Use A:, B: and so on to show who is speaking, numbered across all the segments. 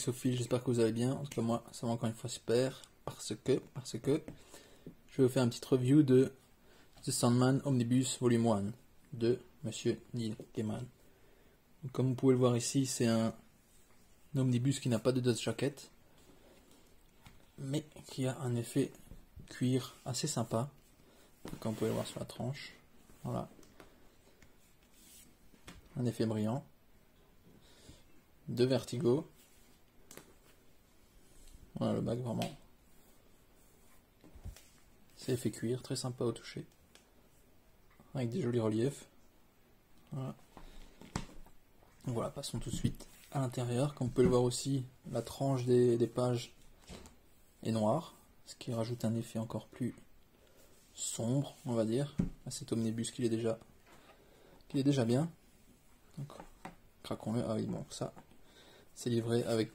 A: Sophie, j'espère que vous allez bien. En tout cas moi, ça va encore une fois super, parce que je vais vous faire une petite review de The Sandman Omnibus Volume 1 de Monsieur Neil Gaiman. Donc, comme vous pouvez le voir ici, c'est un omnibus qui n'a pas de dust jacket, mais qui a un effet cuir assez sympa, comme vous pouvez le voir sur la tranche. Voilà, un effet brillant, de Vertigo. Voilà le bac, vraiment c'est effet cuir, très sympa au toucher, avec des jolis reliefs. Voilà. Donc voilà, passons tout de suite à l'intérieur. Comme vous pouvez le voir aussi, la tranche des pages est noire, ce qui rajoute un effet encore plus sombre, on va dire, à cet omnibus qu'il est déjà bien. Donc, craquons-le. Ah oui, bon, ça c'est livré avec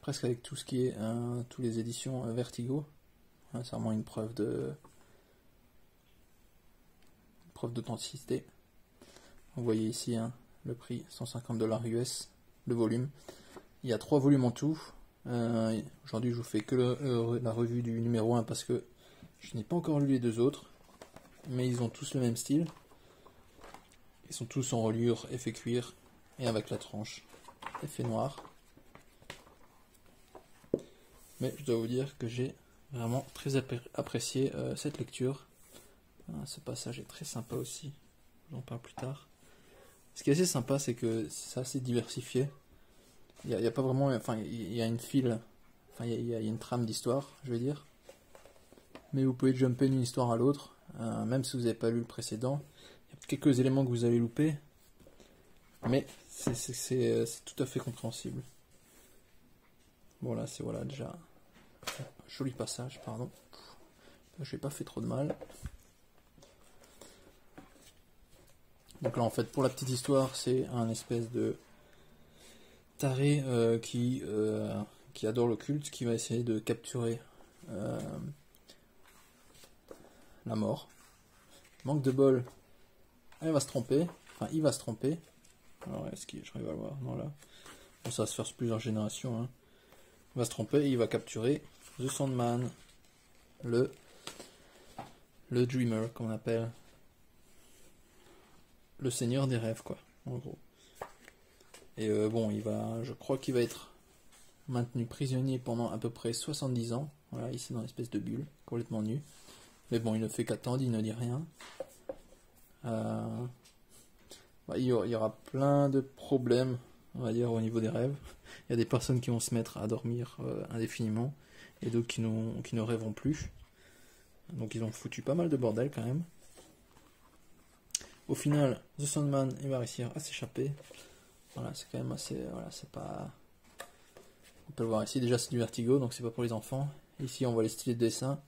A: presque avec tout ce qui est tous les éditions Vertigo. C'est vraiment une preuve d'authenticité. Vous voyez ici le prix, 150 $ US, le volume. Il y a 3 volumes en tout. Aujourd'hui je vous fais que la revue du numéro 1 parce que je n'ai pas encore lu les deux autres, mais ils ont tous le même style. Ils sont tous en reliure effet cuir et avec la tranche effet noir. Mais je dois vous dire que j'ai vraiment très apprécié cette lecture. Ce passage est très sympa aussi, j'en parle plus tard. Ce qui est assez sympa, c'est que c'est assez diversifié. Il y a pas vraiment, enfin il y a une file, enfin il y a une trame d'histoire, je vais dire. Mais vous pouvez jumper d'une histoire à l'autre, même si vous n'avez pas lu le précédent. Il y a quelques éléments que vous allez louper, mais c'est tout à fait compréhensible. Bon là c'est voilà déjà un joli passage, pardon. Je n'ai pas fait trop de mal. Donc là en fait pour la petite histoire, c'est un espèce de taré qui adore l'occulte, qui va essayer de capturer la mort. Manque de bol, elle va se tromper, enfin il va se tromper. Alors est-ce que j'arrive à le voir? Non là. Bon, ça va se faire sur plusieurs générations. Hein. Il va se tromper et il va capturer The Sandman, le Dreamer, comme on appelle. Le seigneur des rêves, quoi, en gros. Et bon, je crois qu'il va être maintenu prisonnier pendant à peu près 70 ans. Voilà, ici dans l'espèce de bulle, complètement nu. Mais bon, il ne fait qu'attendre, il ne dit rien. Il y aura plein de problèmes, on va dire, au niveau des rêves. Il y a des personnes qui vont se mettre à dormir indéfiniment, et d'autres qui ne rêveront plus. Donc ils ont foutu pas mal de bordel quand même. Au final, The Sandman, il va réussir à s'échapper. Voilà, c'est quand même assez... Voilà, c'est pas... On peut le voir ici, déjà c'est du Vertigo, donc c'est pas pour les enfants. Ici on voit les stylés de dessin.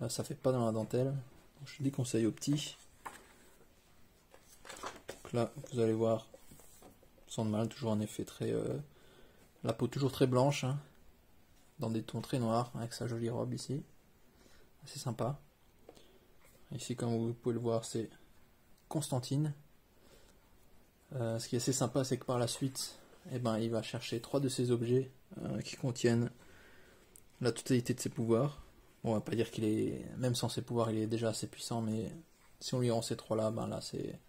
A: Ça fait pas dans la dentelle. Donc, je déconseille aux petits. Donc là, vous allez voir Sandman, toujours un effet très... la peau toujours très blanche, hein, dans des tons très noirs, avec sa jolie robe ici. Assez sympa. Ici, comme vous pouvez le voir, c'est Constantine. Ce qui est assez sympa, c'est que par la suite, il va chercher 3 de ces objets qui contiennent la totalité de ses pouvoirs. Bon, on va pas dire qu'il est, même sans ses pouvoirs, il est déjà assez puissant, mais si on lui rend ces 3 là, là c'est,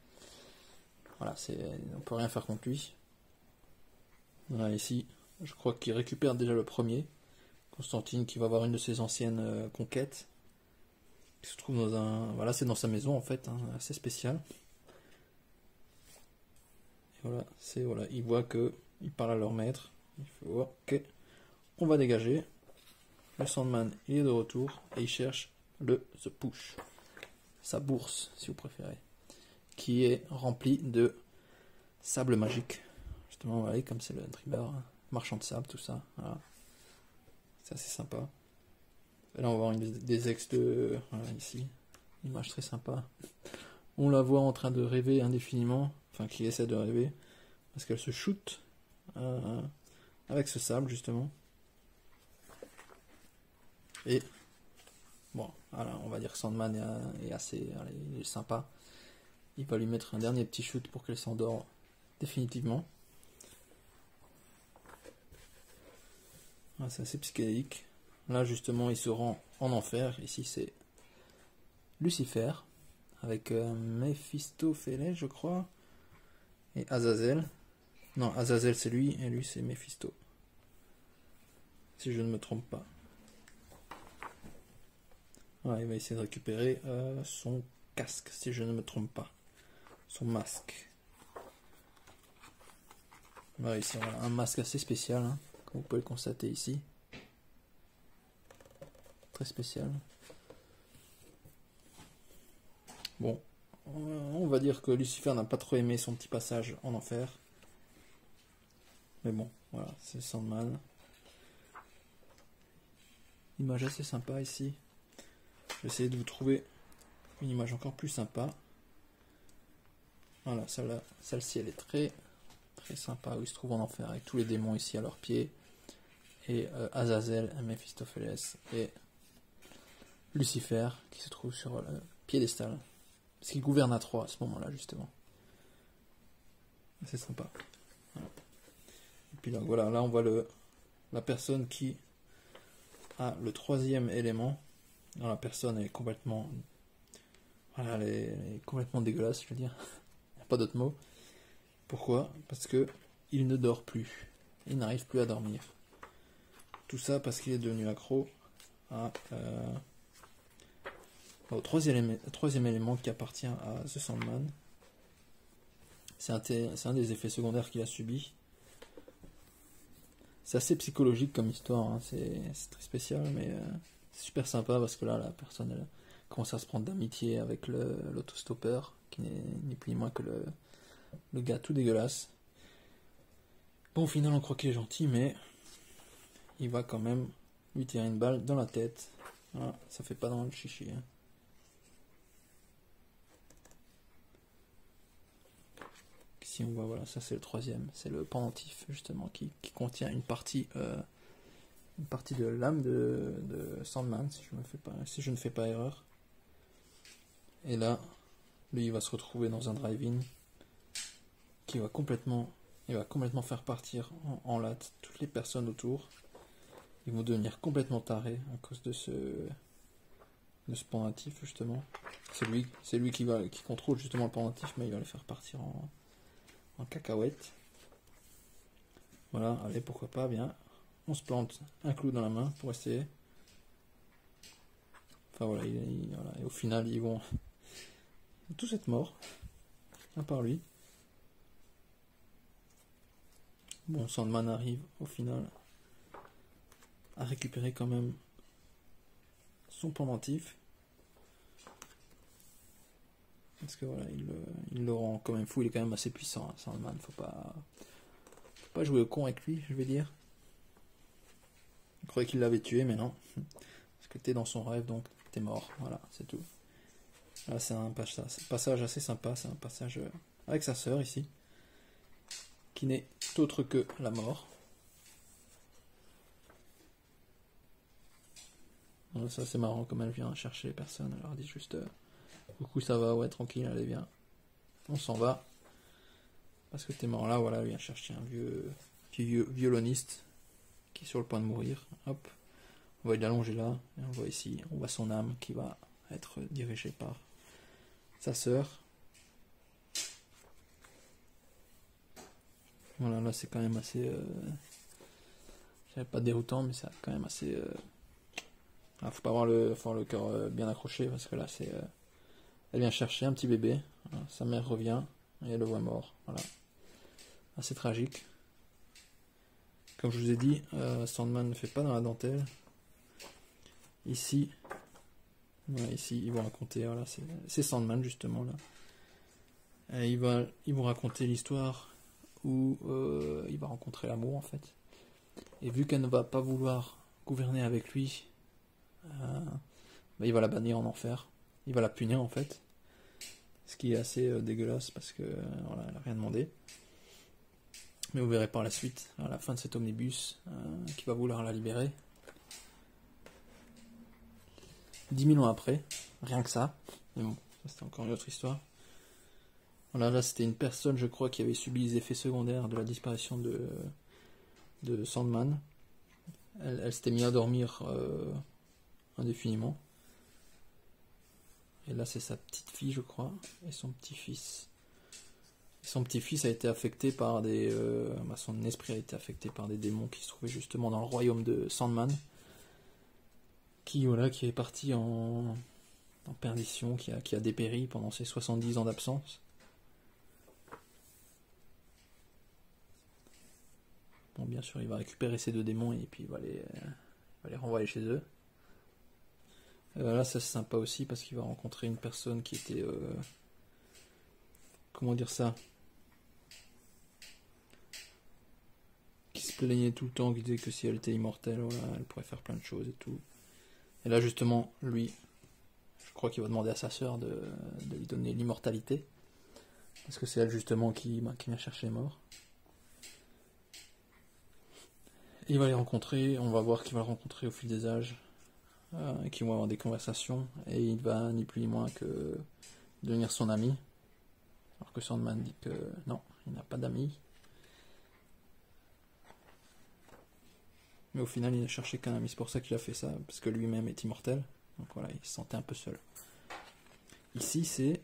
A: voilà, on peut rien faire contre lui. Voilà, ici, je crois qu'il récupère déjà le premier, Constantine, qui va avoir une de ses anciennes conquêtes, qui se trouve dans voilà, c'est dans sa maison en fait, hein, assez spécial. Voilà, il voit que il parle à leur maître. Il fait ok, on va dégager. Le Sandman il est de retour et il cherche le The Push, sa bourse si vous préférez, qui est remplie de sable magique. Justement, vous voyez comme c'est le Dreamer, marchand de sable, tout ça. Voilà. C'est assez sympa. Et là on va voir des ex de voilà, ici, image très sympa. On la voit en train de rêver indéfiniment, enfin qui essaie de rêver, parce qu'elle se shoot avec ce sable justement. Et bon, voilà, on va dire que Sandman est assez, il est sympa. Il va lui mettre un dernier petit shoot pour qu'elle s'endort définitivement. Ah, c'est assez psychédélique. Là justement il se rend en enfer. Ici c'est Lucifer avec Méphistophélès je crois et Azazel. Non, Azazel c'est lui et lui c'est Méphisto. Si je ne me trompe pas. Ouais, il va essayer de récupérer son casque si je ne me trompe pas. Son masque. Ouais, ici on a un masque assez spécial, hein, comme vous pouvez le constater ici. Très spécial. Bon, on va dire que Lucifer n'a pas trop aimé son petit passage en enfer. Mais bon, voilà, c'est Sandman. Image assez sympa ici. Je vais essayer de vous trouver une image encore plus sympa. Voilà, celle-ci elle est très sympa, où il se trouve en enfer avec tous les démons ici à leurs pieds. Et Azazel, Méphistophélès et Lucifer qui se trouve sur le piédestal. Parce qu'il gouverne à 3 à ce moment-là, justement. C'est sympa. Voilà. Et puis là, voilà, là on voit la personne qui a le troisième élément. Alors, la personne est complètement... Voilà, elle est complètement dégueulasse, je veux dire. Il n'y a pas d'autre mot. Pourquoi? Parce que il ne dort plus. Il n'arrive plus à dormir. Tout ça parce qu'il est devenu accro au troisième élément qui appartient à The Sandman. C'est un des effets secondaires qu'il a subi. C'est assez psychologique comme histoire, hein. C'est très spécial, mais c'est super sympa parce que là, la personne elle commence à se prendre d'amitié avec l'autostoppeur, qui n'est ni plus ni moins que le gars tout dégueulasse. Bon, au final, on croit qu'il est gentil, mais il va quand même lui tirer une balle dans la tête. Voilà, ça fait pas dans le chichi, hein. Ici, on voit, voilà, ça c'est le troisième, c'est le pendentif, justement, qui contient une partie de l'âme de Sandman, si je ne fais pas erreur. Et là, lui, il va se retrouver dans un drive-in qui va complètement faire partir en latte toutes les personnes autour. Ils vont devenir complètement tarés à cause de ce pendentif, justement. C'est lui qui contrôle justement le pendentif, mais il va les faire partir en cacahuète. Voilà, allez, pourquoi pas, bien. On se plante un clou dans la main pour essayer. Enfin voilà, voilà. Et au final, ils vont tous être morts, à part lui. Bon, Sandman arrive au final à récupérer quand même son pendentif. Parce que voilà, il le rend quand même fou, il est quand même assez puissant, hein, Sandman, faut pas jouer au con avec lui, je vais dire. Il croyait qu'il l'avait tué, mais non. Parce que t'es dans son rêve, donc t'es mort, voilà, c'est tout. Là, c'est un passage assez sympa, c'est un passage avec sa sœur ici, qui n'est autre que la mort. Donc ça c'est marrant, comme elle vient chercher les personnes, elle leur dit juste coucou, ça va, ouais, tranquille, allez, viens, on s'en va. Parce que t'es mort là, voilà, elle vient chercher un vieux violoniste qui est sur le point de mourir. Hop, on va l'allonger là, et on voit ici, on voit son âme qui va être dirigée par sa sœur. Voilà, là c'est quand même assez... je dirais pas déroutant, mais c'est quand même assez... faut pas avoir le cœur bien accroché, parce que là c'est... elle vient chercher un petit bébé, voilà, sa mère revient, et elle le voit mort. Voilà. Assez tragique. Comme je vous ai dit, Sandman ne fait pas dans la dentelle. Ici, voilà, ici ils vont raconter, voilà, c'est Sandman justement là. Et ils vont raconter l'histoire où il va rencontrer l'amour en fait. Et vu qu'elle ne va pas vouloir gouverner avec lui, il va la bannir en enfer. Il va la punir en fait. Ce qui est assez dégueulasse parce que voilà, elle n'a rien demandé. Mais vous verrez par la suite, à la fin de cet omnibus, qui va vouloir la libérer. 10 000 ans après, rien que ça. Mais bon, ça c'était encore une autre histoire. Voilà, là c'était une personne, je crois, qui avait subi les effets secondaires de la disparition de Sandman. elle s'était mise à dormir indéfiniment. Et là c'est sa petite fille je crois, et son petit-fils. Son petit-fils a été affecté par des... son esprit a été affecté par des démons qui se trouvaient justement dans le royaume de Sandman. Qui est parti en perdition, qui a dépéri pendant ses 70 ans d'absence. Bon, bien sûr, il va récupérer ces 2 démons et puis il va les renvoyer chez eux. Là, ça c'est sympa aussi parce qu'il va rencontrer une personne qui était... comment dire ça, qui se plaignait tout le temps, qui disait que si elle était immortelle, voilà, elle pourrait faire plein de choses et tout. Et là, justement, lui, je crois qu'il va demander à sa sœur de lui donner l'immortalité. Parce que c'est elle, justement, qui vient chercher les morts. Et il va les rencontrer, on va voir qu'il va le rencontrer au fil des âges, qui vont avoir des conversations, et il va ni plus ni moins que devenir son ami. Alors que Sandman dit que non, il n'a pas d'amis. Mais au final, il n'a cherché qu'un ami. C'est pour ça qu'il a fait ça, parce que lui-même est immortel. Donc voilà, il se sentait un peu seul. Ici, c'est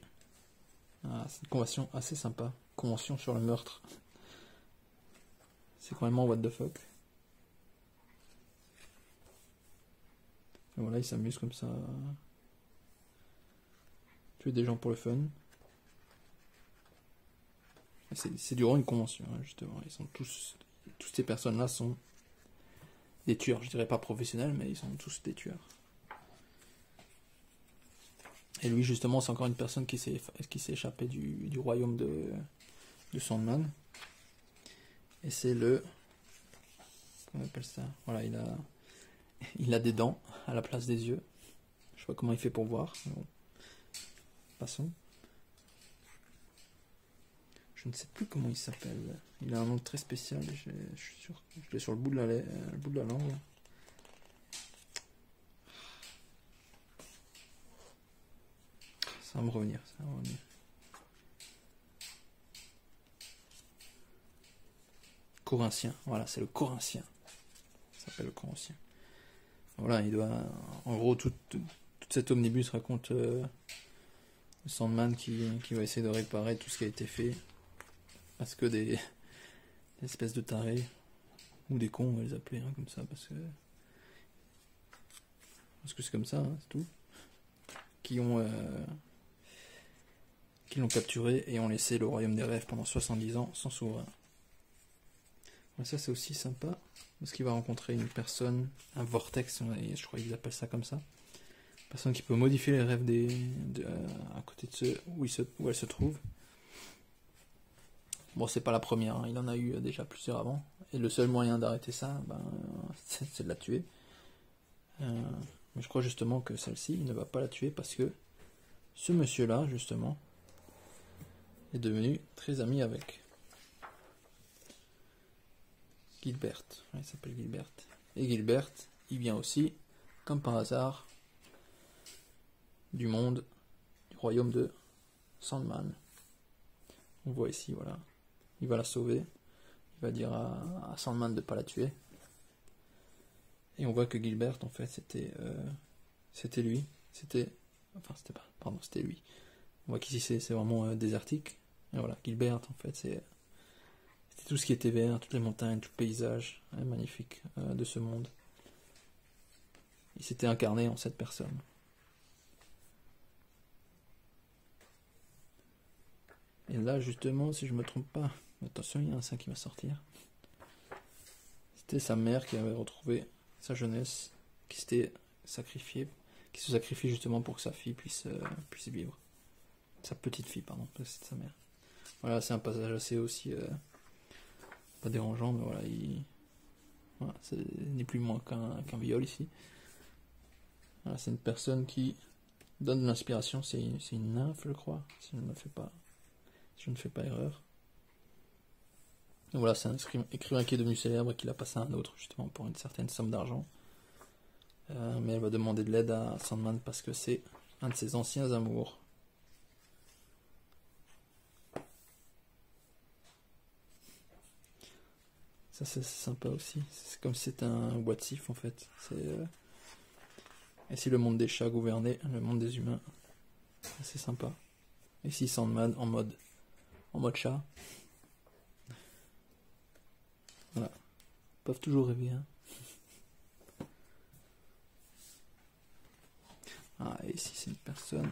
A: une convention assez sympa. Convention sur le meurtre. C'est complètement what the fuck. Et voilà, il s'amuse comme ça. Tuer des gens pour le fun. C'est durant une convention, hein, justement. Ils sont toutes ces personnes-là sont des tueurs. Je dirais pas professionnels, mais ils sont tous des tueurs. Et lui, justement, c'est encore une personne qui s'est échappée du royaume de Sandman. Et c'est le... Comment on appelle ça? Voilà, il a des dents à la place des yeux. Je sais pas comment il fait pour voir. Bon. Passons. Je ne sais plus comment il s'appelle. Il a un nom très spécial. Je suis sûr. Je l'ai sur le bout de la langue. Ça va me revenir. Corinthien. Voilà, c'est le Corinthien. Ça s'appelle le Corinthien. Voilà, il doit... En gros, toute cette omnibus raconte Sandman qui va essayer de réparer tout ce qui a été fait. Parce que des espèces de tarés, ou des cons, on va les appeler, hein, comme ça, parce que c'est comme ça, hein, c'est tout, qui l'ont capturé et ont laissé le royaume des rêves pendant 70 ans sans souverain. Ça c'est aussi sympa, parce qu'il va rencontrer une personne, un vortex, je crois qu'ils appellent ça comme ça, une personne qui peut modifier les rêves à côté de ceux où elle se trouve. Bon, c'est pas la première, hein. Il en a eu déjà plusieurs avant. Et le seul moyen d'arrêter ça, c'est de la tuer. Mais je crois justement que celle-ci, il ne va pas la tuer parce que ce monsieur-là, justement, est devenu très ami avec Gilbert. Il s'appelle Gilbert. Et Gilbert, il vient aussi, comme par hasard, du royaume de Sandman. On voit ici, voilà. Il va la sauver. Il va dire à Sandman de ne pas la tuer. Et on voit que Gilbert, en fait, c'était lui. C'était lui. On voit qu'ici, c'est vraiment désertique. Et voilà, Gilbert, en fait, c'était tout ce qui était vert, toutes les montagnes, tout le paysage magnifique de ce monde. Il s'était incarné en cette personne. Et là, justement, si je me trompe pas, attention, il y a un saint qui va sortir. C'était sa mère qui avait retrouvé sa jeunesse, qui s'était sacrifiée, qui se sacrifie justement pour que sa fille puisse vivre. Sa petite fille, pardon, parce que c'est sa mère. Voilà, c'est un passage assez aussi pas dérangeant, mais voilà, c'est ni plus moins qu'un viol ici. Voilà, c'est une personne qui donne de l'inspiration, c'est une nymphe, je crois, si je ne fais pas erreur. Donc voilà, c'est un écrivain qui est devenu célèbre et qui l'a passé à un autre, justement, pour une certaine somme d'argent. Mais elle va demander de l'aide à Sandman parce que c'est un de ses anciens amours. Ça c'est sympa aussi. C'est comme si c'était un what if en fait. Et si le monde des chats gouvernait le monde des humains, c'est sympa. Et si Sandman en mode chat. Voilà. Ils peuvent toujours rêver, hein. Ah, et ici c'est une personne.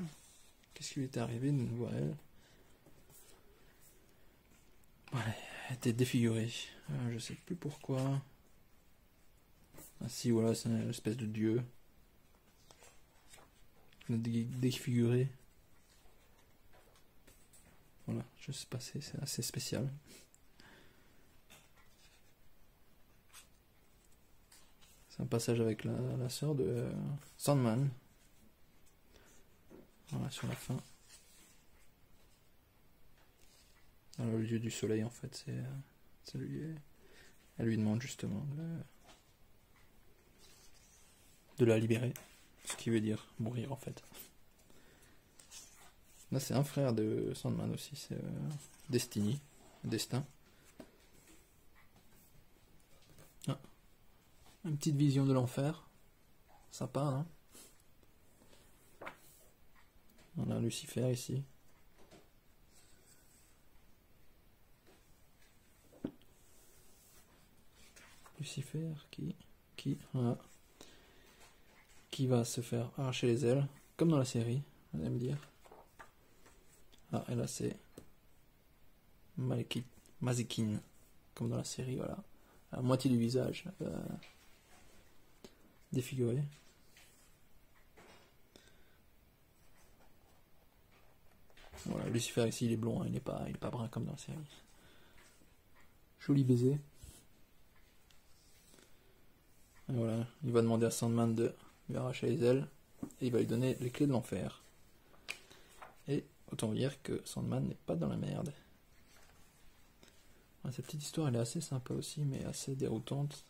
A: Qu'est-ce qui lui était arrivé de nouveau à elle? Ouais, elle était défigurée. Je sais plus pourquoi. Ah si, voilà, c'est une espèce de dieu. Défiguré. Voilà, je sais pas, c'est assez spécial. C'est un passage avec la sœur de Sandman. Voilà, sur la fin. Alors, le dieu du soleil, en fait, c'est lui. Elle lui demande justement de la libérer. Ce qui veut dire mourir, en fait. Là, c'est un frère de Sandman aussi, c'est Destiny, Destin. Ah, une petite vision de l'enfer. Sympa, hein. On a Lucifer ici. Lucifer voilà, qui va se faire arracher les ailes, comme dans la série, vous allez me dire. Ah, et là c'est Mazikin, comme dans la série, voilà. La moitié du visage défiguré. Voilà, Lucifer ici il est blond, hein, il est pas brun comme dans la série. Joli baiser. Et voilà, il va demander à Sandman de lui arracher les ailes et il va lui donner les clés de l'enfer. Et autant vous dire que Sandman n'est pas dans la merde. Cette petite histoire elle est assez sympa aussi, mais assez déroutante.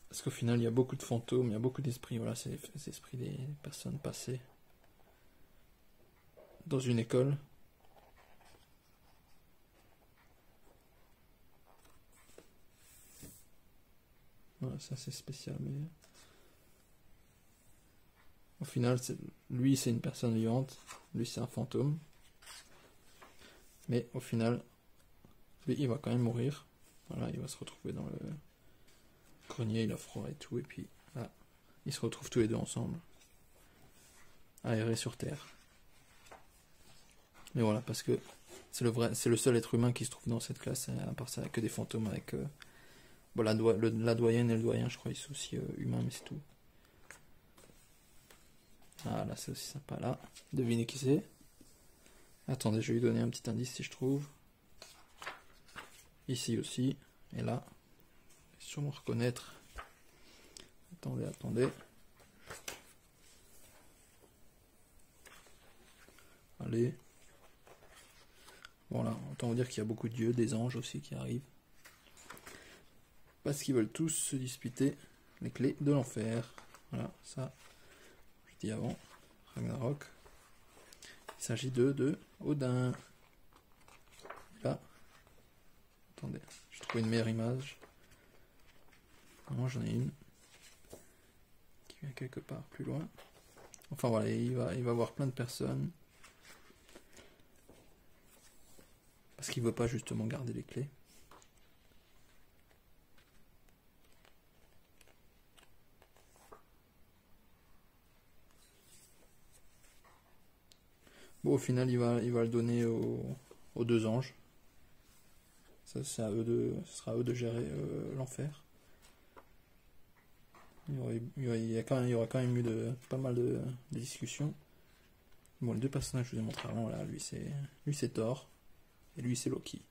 A: Parce qu'au final il y a beaucoup de fantômes, il y a beaucoup d'esprits, voilà, c'est les esprits des personnes passées dans une école. Voilà, ça c'est spécial, mais au final, lui c'est une personne vivante, lui c'est un fantôme. Mais au final, lui il va quand même mourir. Voilà, il va se retrouver dans le grenier, il a froid et tout, et puis là, ils se retrouvent tous les deux ensemble, aérés sur Terre. Mais voilà, parce que c'est le seul être humain qui se trouve dans cette classe, à part ça, que des fantômes avec bon, la doyenne et le doyen, je crois, ils sont aussi humains, mais c'est tout. Ah là, c'est aussi sympa, là. Devinez qui c'est. Attendez, je vais lui donner un petit indice si je trouve. Ici aussi, et là. Sûrement reconnaître. Attendez. Allez. Voilà, autant vous dire qu'il y a beaucoup de dieux, des anges aussi qui arrivent. Parce qu'ils veulent tous se disputer les clés de l'enfer. Voilà, ça, je dis avant, Ragnarok. Il s'agit de Odin. Là, attendez, je trouve une meilleure image. Non, j'en ai une qui vient quelque part plus loin. Enfin voilà, il va voir plein de personnes. Parce qu'il veut pas justement garder les clés. Bon, au final, il va le donner aux deux anges. Ça, c'est à eux ce sera à eux de gérer l'enfer. Il y aura quand même eu pas mal de discussions. Bon, les deux personnages que je vous ai montré avant, là, lui c'est Thor, et lui c'est Loki.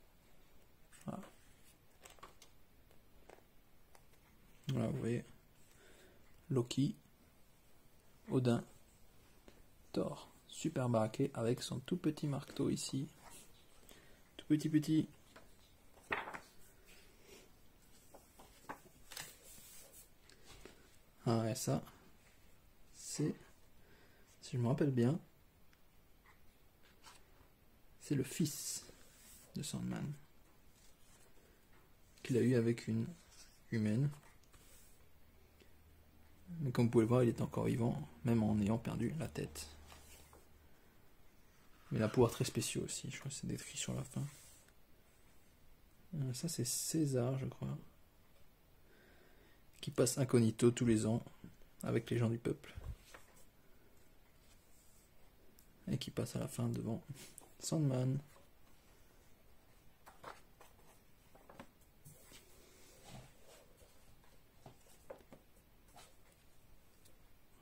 A: Voilà. Voilà, vous voyez. Loki, Odin, Thor. Super baraqué avec son tout petit marteau ici. Tout petit. Ah ouais, ça, c'est, si je me rappelle bien, c'est le fils de Sandman. qu'il a eu avec une humaine. Mais comme vous pouvez le voir, il est encore vivant, même en ayant perdu la tête. Mais il a un pouvoir très spéciaux aussi, je crois que c'est décrit sur la fin. Ça c'est César, je crois. Qui passe incognito tous les ans avec les gens du peuple. Et qui passe à la fin devant Sandman.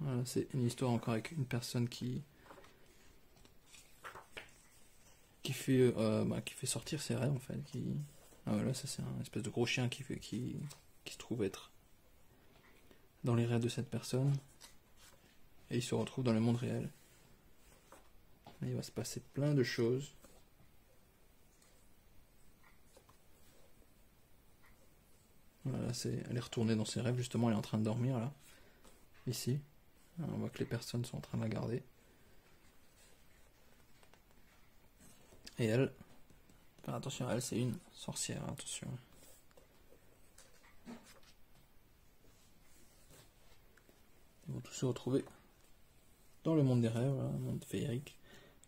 A: Voilà, c'est une histoire encore avec une personne qui fait sortir ses rêves en fait. Ah voilà, ça c'est un espèce de gros chien qui se trouve être dans les rêves de cette personne. Et il se retrouve dans le monde réel. Et il va se passer plein de choses. Voilà, elle est retournée dans ses rêves, justement, elle est en train de dormir là. Ici. On voit que les personnes sont en train de la garder. Et elle, faire attention à elle, c'est une sorcière, attention. Ils vont tous se retrouver dans le monde des rêves, un monde féerique,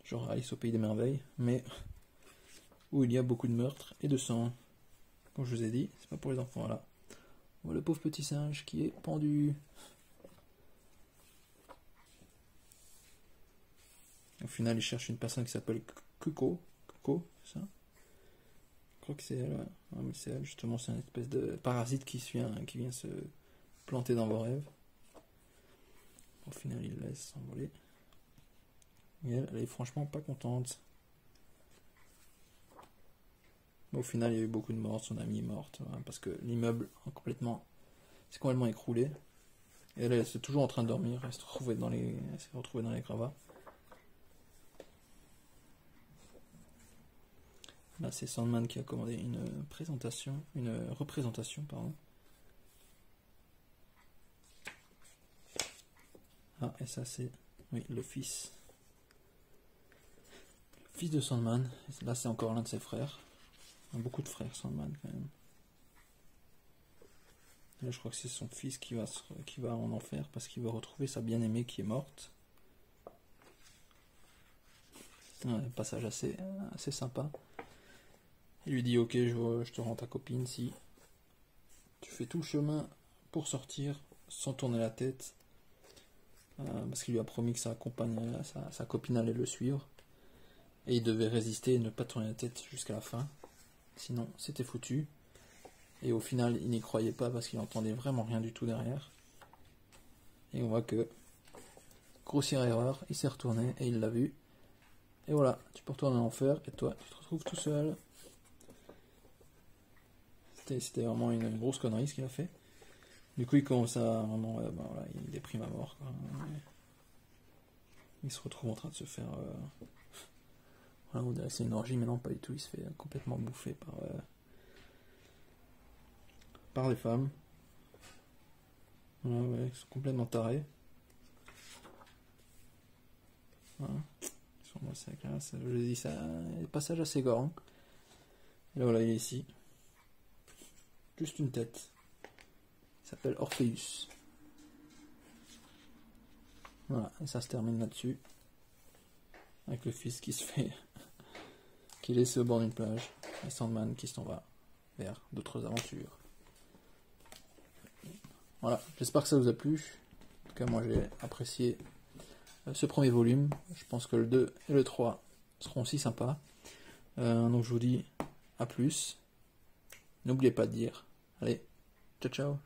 A: genre Alice au pays des merveilles, mais où il y a beaucoup de meurtres et de sang. Comme je vous ai dit, c'est pas pour les enfants là. On voit le pauvre petit singe qui est pendu. Au final, il cherche une personne qui s'appelle Kuko. Kuko, c'est ça? Je crois que c'est elle, ouais. Ah, mais c'est elle, justement, c'est une espèce de parasite qui vient se planter dans vos rêves. Au final, il laisse s'envoler. Et elle est franchement pas contente. Au final, il y a eu beaucoup de morts, son amie est morte, hein, parce que l'immeuble s'est complètement écroulé. Et elle est toujours en train de dormir, elle s'est retrouvée dans les gravats. Là, c'est Sandman qui a commandé une représentation, pardon. Ah, et ça c'est, oui, le fils. Le fils de Sandman. Là, c'est encore l'un de ses frères. Il y a beaucoup de frères, Sandman, quand même. Là, je crois que c'est son fils qui va en enfer parce qu'il va retrouver sa bien-aimée qui est morte. Un passage assez sympa. Il lui dit: ok, je te rends ta copine si tu fais tout le chemin pour sortir sans tourner la tête, parce qu'il lui a promis que sa copine allait le suivre et il devait résister et ne pas tourner la tête jusqu'à la fin, sinon c'était foutu. Et au final, il n'y croyait pas parce qu'il entendait vraiment rien du tout derrière. Et on voit que, grossière erreur, il s'est retourné et il l'a vu. Et voilà, tu peux retourner en enfer et toi, tu te retrouves tout seul. C'était vraiment une grosse connerie ce qu'il a fait. Du coup, il commence à vraiment, voilà, il déprime à mort, quoi. Il se retrouve en train de se faire, voilà, on dirait que c'est une orgie, mais non, pas du tout. Il se fait complètement bouffer par les femmes. Voilà, ouais, ils sont complètement tarés. Voilà. Je vous ai dit, ça, un passage assez gore. Hein. Et là, voilà, il est ici. Juste une tête. Il s'appelle Orpheus. Voilà, et ça se termine là-dessus. Avec le fils qui se fait... qui est laissé au bord d'une plage. Et Sandman qui s'en va vers d'autres aventures. Voilà, j'espère que ça vous a plu. En tout cas, moi j'ai apprécié ce premier volume. Je pense que le 2 et le 3 seront aussi sympas. Donc je vous dis à plus. N'oubliez pas de dire. Allez, ciao ciao.